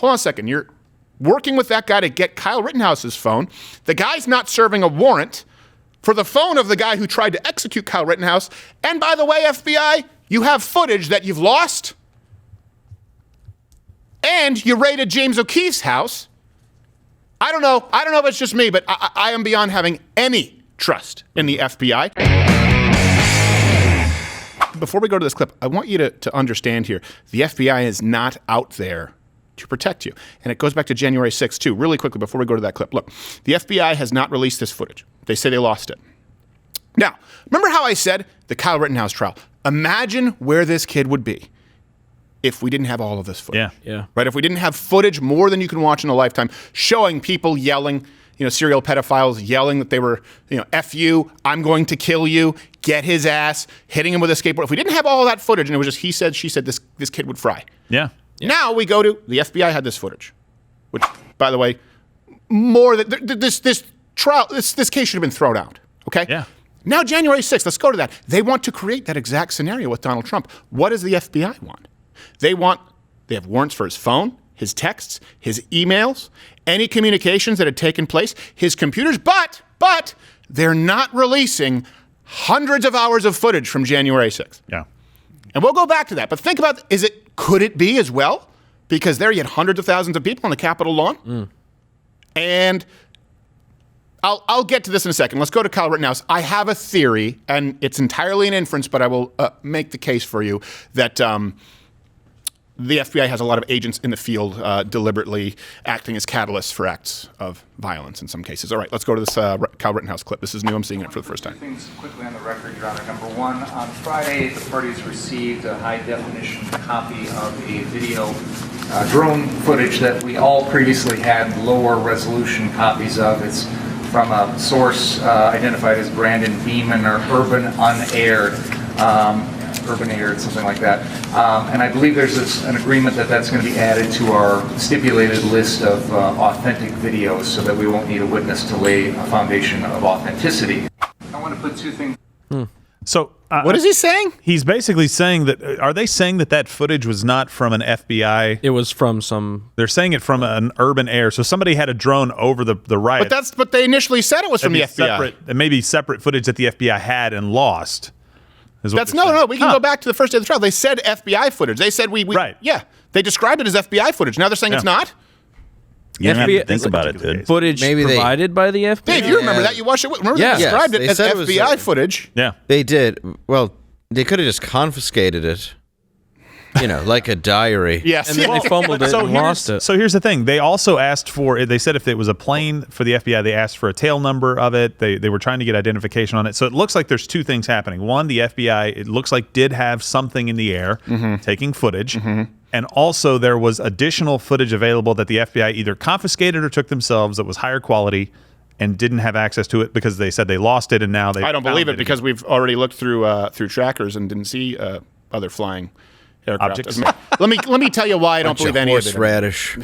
hold on a second. You're working with that guy to get Kyle Rittenhouse's phone. The guy's not serving a warrant for the phone of the guy who tried to execute Kyle Rittenhouse. And by the way, FBI, you have footage that you've lost. And you raided James O'Keefe's house. I don't know if it's just me, but I am beyond having any trust in the FBI. Before we go to this clip, I want you to understand here, the FBI is not out there to protect you. And it goes back to January 6th, too. Really quickly, before we go to that clip. Look, the FBI has not released this footage. They say they lost it. Now, remember how I said the Kyle Rittenhouse trial? Imagine where this kid would be if we didn't have all of this footage. Yeah. Right? If we didn't have footage more than you can watch in a lifetime showing people yelling, serial pedophiles yelling that they were, F you, I'm going to kill you, get his ass, hitting him with a skateboard. If we didn't have all of that footage and it was just he said, she said, this kid would fry. Yeah. Now we go to, the FBI had this footage, which, by the way, more than, this trial, this case should have been thrown out, okay? Yeah. Now January 6th, let's go to that. They want to create that exact scenario with Donald Trump. What does the FBI want? They have warrants for his phone, his texts, his emails, any communications that had taken place, his computers, but they're not releasing hundreds of hours of footage from January 6th. Yeah. And we'll go back to that. But think about, could it be as well? Because there you had hundreds of thousands of people on the Capitol lawn. And I'll get to this in a second. Let's go to Kyle Rittenhouse. I have a theory, and it's entirely an inference, but I will make the case for you that the FBI has a lot of agents in the field deliberately acting as catalysts for acts of violence in some cases. All right, let's go to this Kyle Rittenhouse clip. This is new. I'm seeing it for the first time. Things quickly on the record, Your Honor. Number one, on Friday, the parties received a high-definition copy of a video drone footage that we all previously had lower resolution copies of. It's from a source identified as Brandon Beeman or Urban Unaired. Urban Aired, something like that. And I believe there's an agreement that that's going to be added to our stipulated list of authentic videos so that we won't need a witness to lay a foundation of authenticity. I want to put two things. So what is he saying? He's basically saying that, are they saying that footage was not from an FBI? It was from some... They're saying it from an urban air. So somebody had a drone over the riot. But they initially said it was from the FBI. It may be separate footage that the FBI had and lost. That's no. We can go back to the first day of the trial. They said FBI footage. They said we right. Yeah. They described it as FBI footage. Now they're saying it's not. You don't have to think about it, dude. Footage provided by the FBI. Dave, you remember that? You watched it. Remember they described it as FBI footage. Yeah, they did. Well, they could have just confiscated it. Like a diary. Yes. And then they fumbled it and lost it. So here's the thing. They also asked for, they said if it was a plane for the FBI, they asked for a tail number of it. They were trying to get identification on it. So it looks like there's two things happening. One, the FBI, it looks like did have something in the air taking footage. And also there was additional footage available that the FBI either confiscated or took themselves that was higher quality and didn't have access to it because they said they lost it and now they I don't believe it because we've already looked through trackers and didn't see other flying aircraft. Objects. Let me tell you why I don't believe any of it. Horseradish.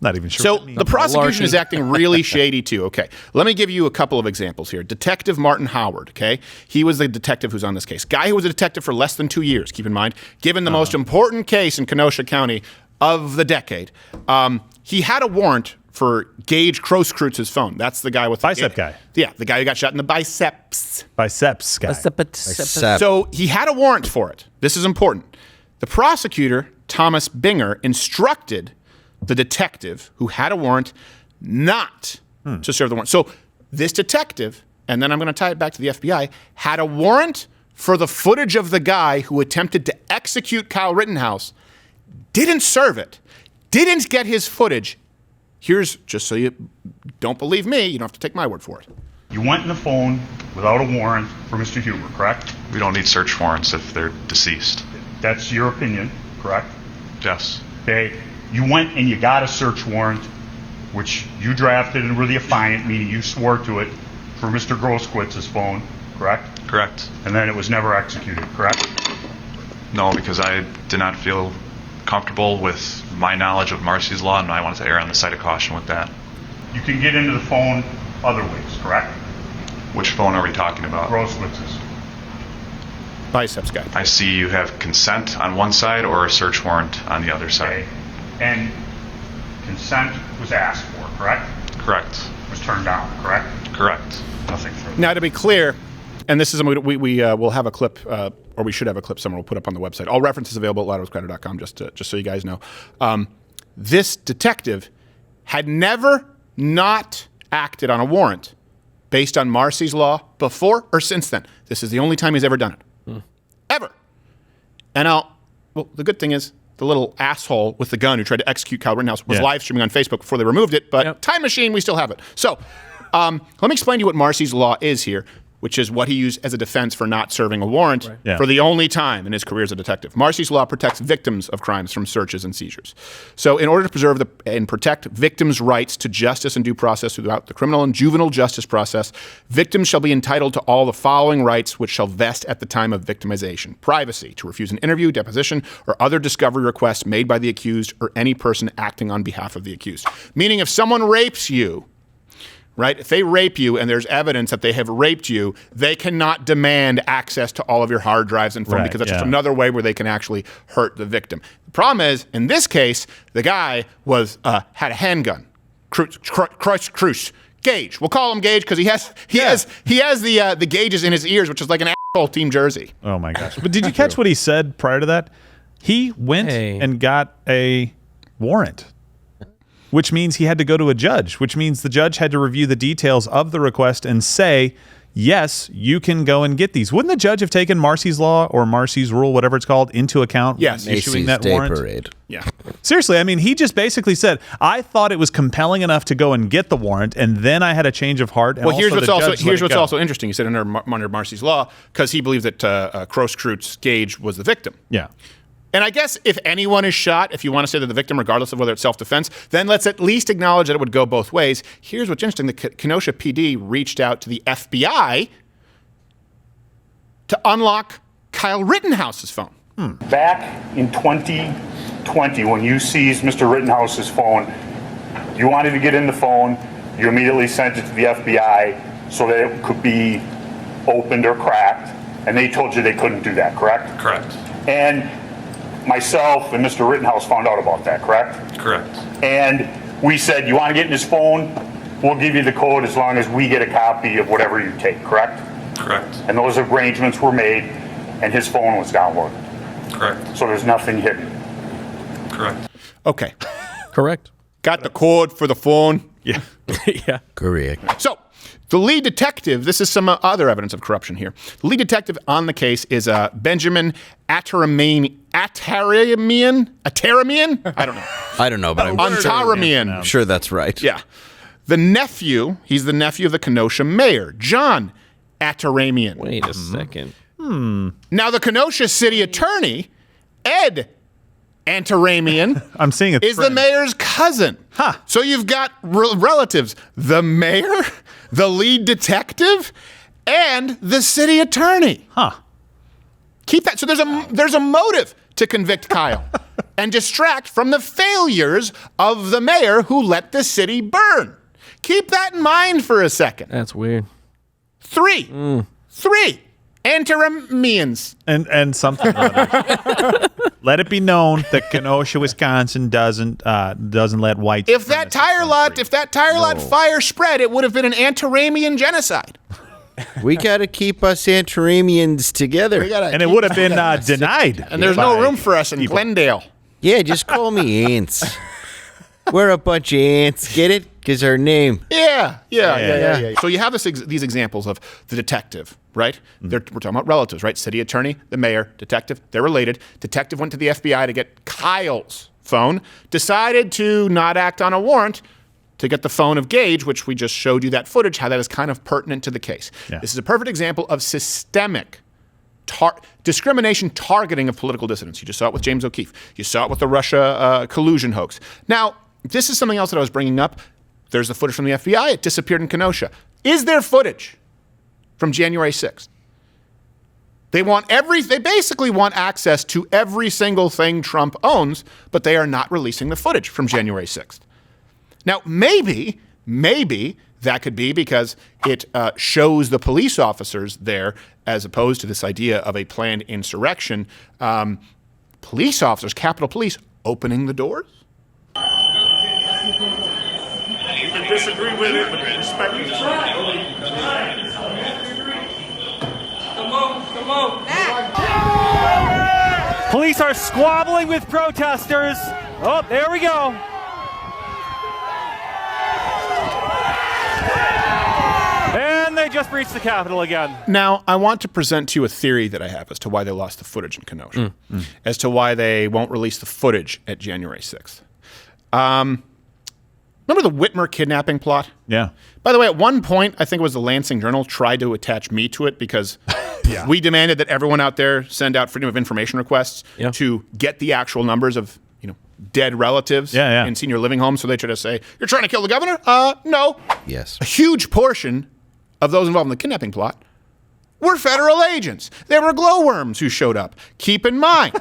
Not even sure. So the prosecution is acting really shady too. Okay, let me give you a couple of examples here. Detective Martin Howard. Okay, he was the detective who's on this case. Guy who was a detective for less than 2 years. Keep in mind, given the most important case in Kenosha County of the decade, he had a warrant for Gage Crosskrutz's phone. That's the guy with bicep guy. Yeah, the guy who got shot in the biceps. Biceps guy. So he had a warrant for it. This is important. The prosecutor, Thomas Binger, instructed the detective who had a warrant not to serve the warrant. So this detective, and then I'm going to tie it back to the FBI, had a warrant for the footage of the guy who attempted to execute Kyle Rittenhouse, didn't serve it, didn't get his footage. Here's, just so you don't believe me, you don't have to take my word for it. You went in the phone without a warrant for Mr. Huber, correct? We don't need search warrants if they're deceased. That's your opinion, correct? Yes. Okay. You went and you got a search warrant, which you drafted and were the affiant, meaning you swore to it, for Mr. Grosskitz's phone, correct? Correct. And then it was never executed, correct? No, because I did not feel comfortable with my knowledge of Marcy's law, and I wanted to err on the side of caution with that. You can get into the phone other ways, correct? Which phone are we talking about? Grosskitz's. Biceps guy. I see you have consent on one side or a search warrant on the other side. Okay. And consent was asked for, correct? Correct. Was turned down, correct? Correct. Nothing further. Now, to be clear, and this is we'll have a clip, or we should have a clip somewhere. We'll put up on the website. All references available at loudwithcrowder.com, just so you guys know. This detective had never not acted on a warrant based on Marcy's Law before or since then. This is the only time he's ever done it. Ever. And the good thing is, the little asshole with the gun who tried to execute Kyle Rittenhouse was live streaming on Facebook before they removed it, but time machine, we still have it. So let me explain to you what Marcy's Law is here, which is what he used as a defense for not serving a warrant for the only time in his career as a detective. Marcy's Law protects victims of crimes from searches and seizures. So in order to preserve and protect victims' rights to justice and due process throughout the criminal and juvenile justice process, victims shall be entitled to all the following rights which shall vest at the time of victimization. Privacy, to refuse an interview, deposition, or other discovery requests made by the accused or any person acting on behalf of the accused. Meaning if someone rapes you, right? If they rape you and there's evidence that they have raped you, they cannot demand access to all of your hard drives and phone because that's just another way where they can actually hurt the victim. The problem is, in this case, the guy had a handgun. Gage. We'll call him Gage because he has the gauges in his ears, which is like an asshole team jersey. Oh my gosh! But did you catch what he said prior to that? He went and got a warrant, which means he had to go to a judge, which means the judge had to review the details of the request and say, yes, you can go and get these. Wouldn't the judge have taken Marcy's Law or Marcy's Rule, whatever it's called, into account when issuing that warrant? Parade. Yeah. Seriously, I mean, he just basically said, I thought it was compelling enough to go and get the warrant, and then I had a change of heart. And well, here's what's also interesting. He said under Marcy's Law, because he believed that Crowder's Gage was the victim. Yeah. And I guess if anyone is shot, if you want to say that the victim, regardless of whether it's self-defense, then let's at least acknowledge that it would go both ways. Here's what's interesting. The Kenosha PD reached out to the FBI to unlock Kyle Rittenhouse's phone. Back in 2020, when you seized Mr. Rittenhouse's phone, you wanted to get in the phone, you immediately sent it to the FBI so that it could be opened or cracked, and they told you they couldn't do that, correct? Correct. And myself and Mr. Rittenhouse found out about that, correct? Correct. And we said, you want to get in his phone? We'll give you the code as long as we get a copy of whatever you take, correct? Correct. And those arrangements were made, and his phone was downloaded. Correct. So there's nothing hidden. Correct. Okay. Correct. Got the code for the phone. Yeah. Yeah. Correct. So the lead detective, this is some other evidence of corruption here. The lead detective on the case is Benjamin Ataramian? I don't know. I don't know, but I'm Antaramian. I'm sure that's right. Yeah. He's the nephew of the Kenosha mayor, John Ataramian. Wait a second. Now, the Kenosha city attorney, Ed Antaramian, I'm seeing it. is the mayor's cousin. Huh. So you've got relatives, the mayor, the lead detective, and the city attorney. Huh. Keep that. So there's a motive to convict Kyle and distract from the failures of the mayor who let the city burn. Keep that in mind for a second. That's weird. Three. Antaramians. And something other. Let it be known that Kenosha, Wisconsin doesn't let whites. If that tire lot fire spread, it would have been an Antaramian genocide. We got to keep us Antaramians together. And it would have been denied. And there's no room for us in Glendale. Yeah, just call me Ants. We're a bunch of ants. Get it? Because our name. Yeah. So you have these examples of the detective, right? We're talking about relatives, right? City attorney, the mayor, detective. They're related. Detective went to the FBI to get Kyle's phone, decided to not act on a warrant to get the phone of Gage, which we just showed you that footage, how that is kind of pertinent to the case. Yeah. This is a perfect example of systemic discrimination targeting of political dissidents. You just saw it with James O'Keefe. You saw it with the Russia collusion hoax. Now, this is something else that I was bringing up. There's the footage from the FBI. It disappeared in Kenosha. Is there footage from January 6th? They basically want access to every single thing Trump owns, but they are not releasing the footage from January 6th. Now, maybe that could be because it shows the police officers there as opposed to this idea of a planned insurrection. Police officers, Capitol Police, opening the doors agree with it, but respect it. Come on. Police are squabbling with protesters. Oh, there we go. And they just breached the Capitol again. Now, I want to present to you a theory that I have as to why they lost the footage in Kenosha, as to why they won't release the footage at January 6th. Remember the Whitmer kidnapping plot? Yeah. By the way, at one point, I think it was the Lansing Journal tried to attach me to it because we demanded that everyone out there send out Freedom of Information requests to get the actual numbers of dead relatives in senior living homes. So they try to say, you're trying to kill the governor? No. Yes. A huge portion of those involved in the kidnapping plot were federal agents. They were glowworms who showed up. Keep in mind,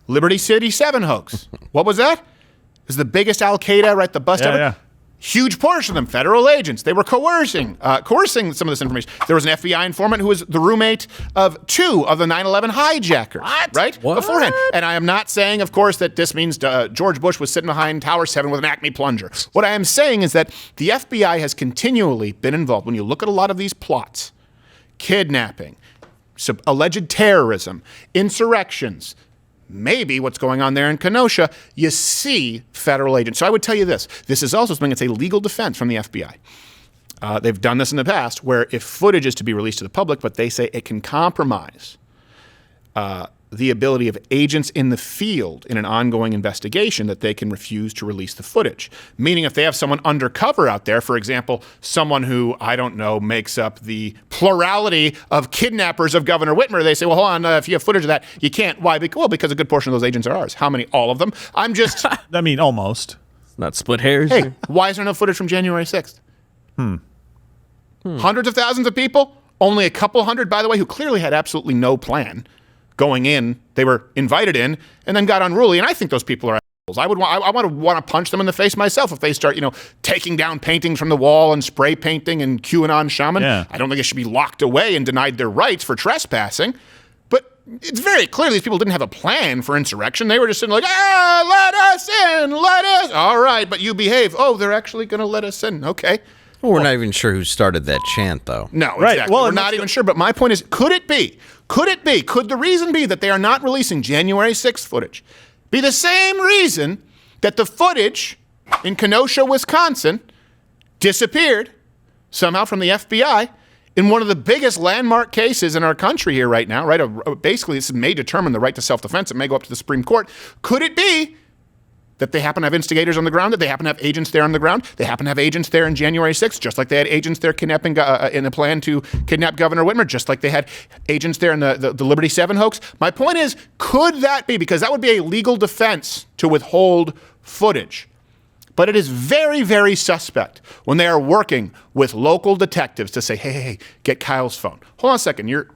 Liberty City 7 hoax. What was that? It was the biggest Al-Qaeda, right? The bust ever. Yeah. Huge portion of them, federal agents. They were coercing some of this information. There was an FBI informant who was the roommate of 2 of the 9/11 hijackers, right? What? Beforehand. And I am not saying, of course, that this means George Bush was sitting behind Tower 7 with an Acme plunger. What I am saying is that the FBI has continually been involved. When you look at a lot of these plots, kidnapping, alleged terrorism, insurrections, maybe what's going on there in Kenosha, you see federal agents. So I would tell you this. This is also something that's a legal defense from the FBI. They've done this in the past where if footage is to be released to the public, but they say it can compromise the ability of agents in the field in an ongoing investigation, that they can refuse to release the footage. Meaning if they have someone undercover out there, for example, someone who, I don't know, makes up the plurality of kidnappers of Governor Whitmer, they say, well, hold on, if you have footage of that, you can't. Why? Well, because a good portion of those agents are ours. How many? All of them. I'm just... I mean, almost. Not split hairs. Hey, why is there no footage from January 6th? Hundreds of thousands of people? Only a couple hundred, by the way, who clearly had absolutely no plan going in. They were invited in and then got unruly. And I think those people are assholes. I want to punch them in the face myself if they start, taking down paintings from the wall and spray painting and QAnon shaman. Yeah. I don't think they should be locked away and denied their rights for trespassing. But it's very clear these people didn't have a plan for insurrection. They were just sitting like, let us in, let us. All right, but you behave. Oh, they're actually going to let us in. Okay. Well, we're not even sure who started that chant, though. No, Right. exactly. Well, We're and not even sure. But my point is, could it be? Could the reason be that they are not releasing January 6th footage be the same reason that the footage in Kenosha, Wisconsin disappeared somehow from the FBI in one of the biggest landmark cases in our country here right now, right? Basically, this may determine the right to self-defense. It may go up to the Supreme Court. Could it be that they happen to have instigators on the ground, that they happen to have agents there on the ground? They happen to have agents there in January 6th, just like they had agents there kidnapping in the plan to kidnap Governor Whitmer, just like they had agents there in the Liberty 7 hoax. My point is, could that be? Because that would be a legal defense to withhold footage. But it is very, very suspect when they are working with local detectives to say, hey, get Kyle's phone. Hold on a second. You're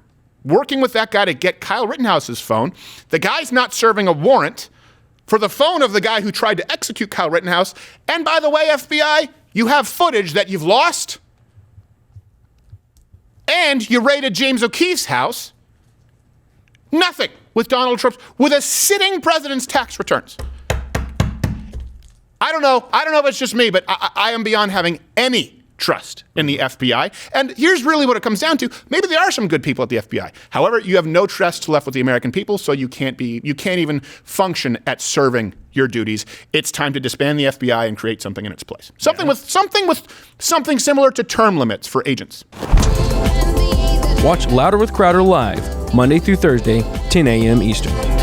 working with that guy to get Kyle Rittenhouse's phone. The guy's not serving a warrant for the phone of the guy who tried to execute Kyle Rittenhouse. And by the way, FBI, you have footage that you've lost. And you raided James O'Keefe's house. Nothing with Donald Trump's, with a sitting president's tax returns. I don't know if it's just me, but I am beyond having any trust in the FBI. And here's really what it comes down to. Maybe there are some good people at the FBI. However, you have no trust left with the American people, so you can't even function at serving your duties. It's time to disband the FBI and create something in its place. Something similar to term limits for agents. Watch Louder with Crowder live, Monday through Thursday, 10 a.m. Eastern.